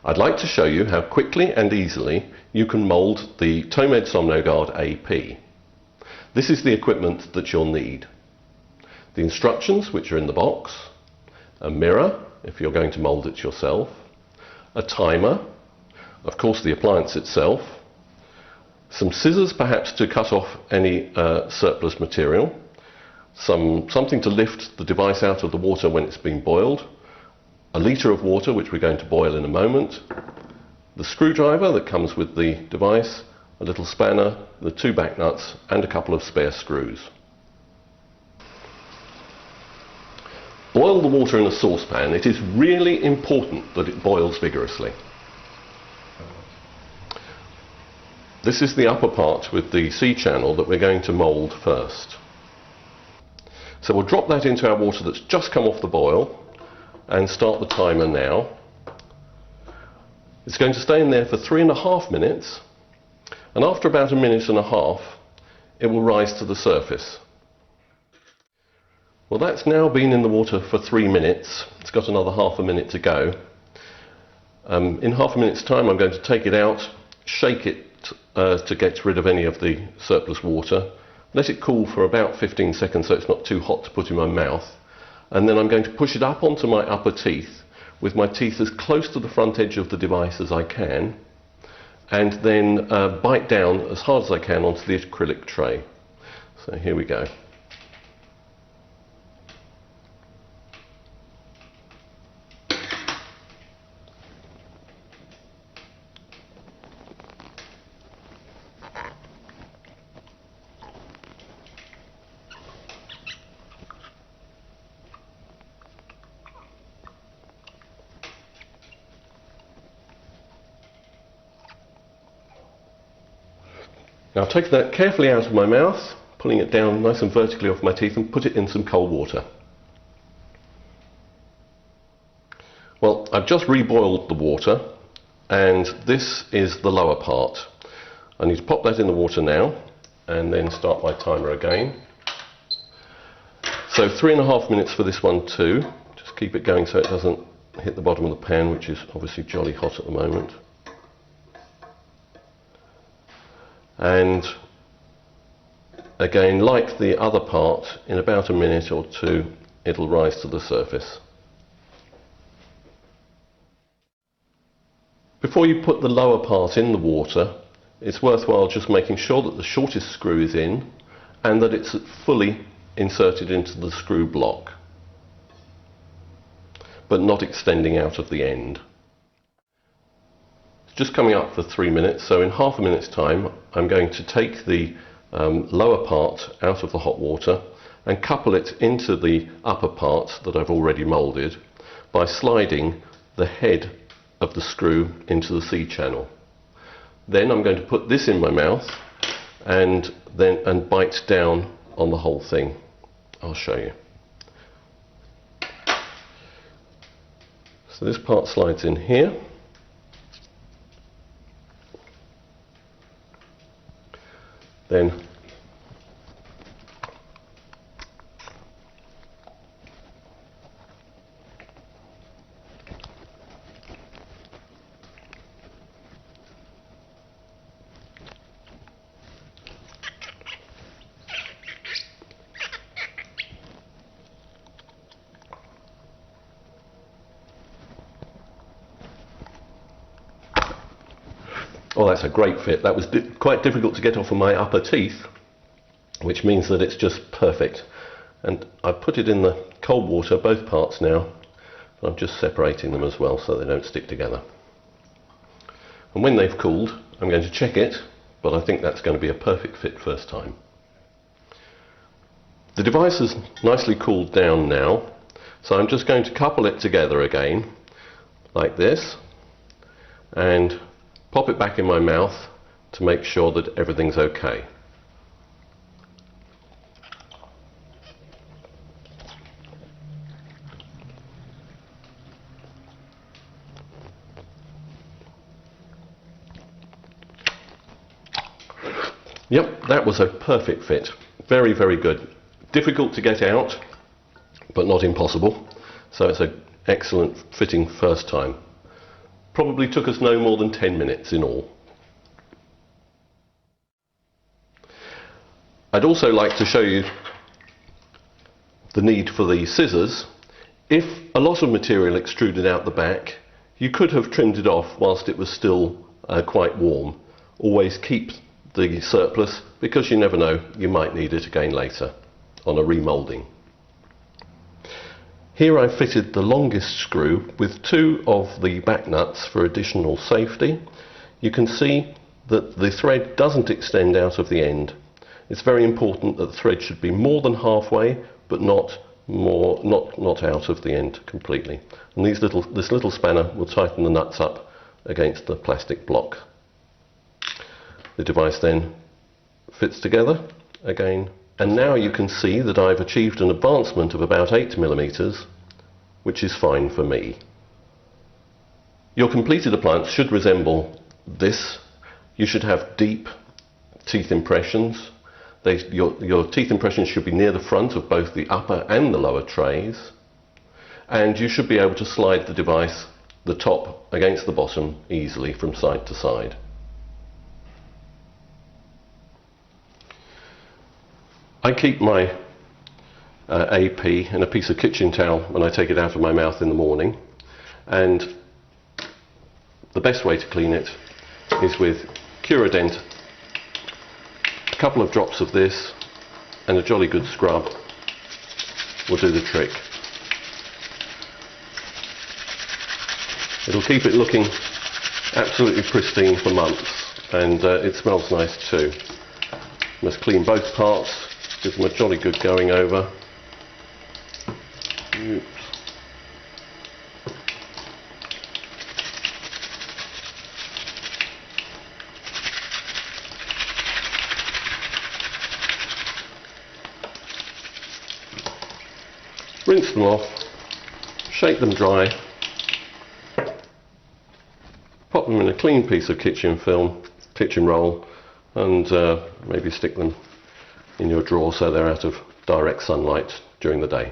I'd like to show you how quickly and easily you can mould the Tomed Somnoguard AP. This is the equipment that you'll need. The instructions, which are in the box, a mirror if you're going to mould it yourself, a timer, of course the appliance itself, some scissors perhaps to cut off any surplus material, something to lift the device out of the water when it's been boiled, a litre of water which we're going to boil in a moment, the screwdriver that comes with the device, a little spanner, the 2 back nuts and a couple of spare screws. Boil the water in a saucepan. It is really important that it boils vigorously. This is the upper part with the C channel that we're going to mould first. So we'll drop that into our water that's just come off the boil and start the timer now. It's going to stay in there for 3.5 minutes, and after about 1.5 minutes it will rise to the surface. Well, that's now been in the water for 3 minutes. It's got another ½ minute to go. In ½ minute's time I'm going to take it out, shake it to get rid of any of the surplus water, let it cool for about 15 seconds so it's not too hot to put in my mouth, and then I'm going to push it up onto my upper teeth with my teeth as close to the front edge of the device as I can, and then bite down as hard as I can onto the acrylic tray. So here we go. Now I've taken that carefully out of my mouth, pulling it down nice and vertically off my teeth, and put it in some cold water. Well, I've just reboiled the water, and this is the lower part. I need to pop that in the water now and then start my timer again. So 3.5 minutes for this one too. Just keep it going so it doesn't hit the bottom of the pan, which is obviously jolly hot at the moment. And again, like the other part, in about 1 minute or 2 it'll rise to the surface. Before you put the lower part in the water, it's worthwhile just making sure that the shortest screw is in and that it's fully inserted into the screw block, but not extending out of the end. Just coming up for 3 minutes, so in ½ minute's time I'm going to take the lower part out of the hot water and couple it into the upper part that I've already moulded by sliding the head of the screw into the C channel. Then I'm going to put this in my mouth and bite down on the whole thing. I'll show you. So this part slides in here. Then oh, that's a great fit. That was quite difficult to get off of my upper teeth, which means that it's just perfect. And I've put it in the cold water, both parts now, but I'm just separating them as well so they don't stick together. And when they've cooled, I'm going to check it, but I think that's going to be a perfect fit first time. The device has nicely cooled down now, so I'm just going to couple it together again, like this, and pop it back in my mouth to make sure that everything's okay. Yep, that was a perfect fit. Very, very good. Difficult to get out, but not impossible. So it's an excellent fitting first time. Probably took us no more than 10 minutes in all. I'd also like to show you the need for the scissors. If a lot of material extruded out the back, you could have trimmed it off whilst it was still quite warm. Always keep the surplus, because you never know, you might need it again later on a remoulding. Here I've fitted the longest screw with 2 of the back nuts for additional safety. You can see that the thread doesn't extend out of the end. It's very important that the thread should be more than halfway, but not out of the end completely. And this little spanner will tighten the nuts up against the plastic block. The device then fits together again, and now you can see that I've achieved an advancement of about 8 millimeters, which is fine for me. Your completed appliance should resemble this. You should have deep teeth impressions. Your teeth impressions should be near the front of both the upper and the lower trays, and you should be able to slide the device, the top against the bottom, easily from side to side. I keep my AP in a piece of kitchen towel when I take it out of my mouth in the morning, and the best way to clean it is with Curadent. A couple of drops of this and a jolly good scrub will do the trick. It'll keep it looking absolutely pristine for months, and it smells nice too. You must clean both parts, give them a jolly good going over. Oops. Rinse them off, shake them dry, pop them in a clean piece of kitchen film, kitchen roll, and maybe stick them in your drawer so they're out of direct sunlight during the day.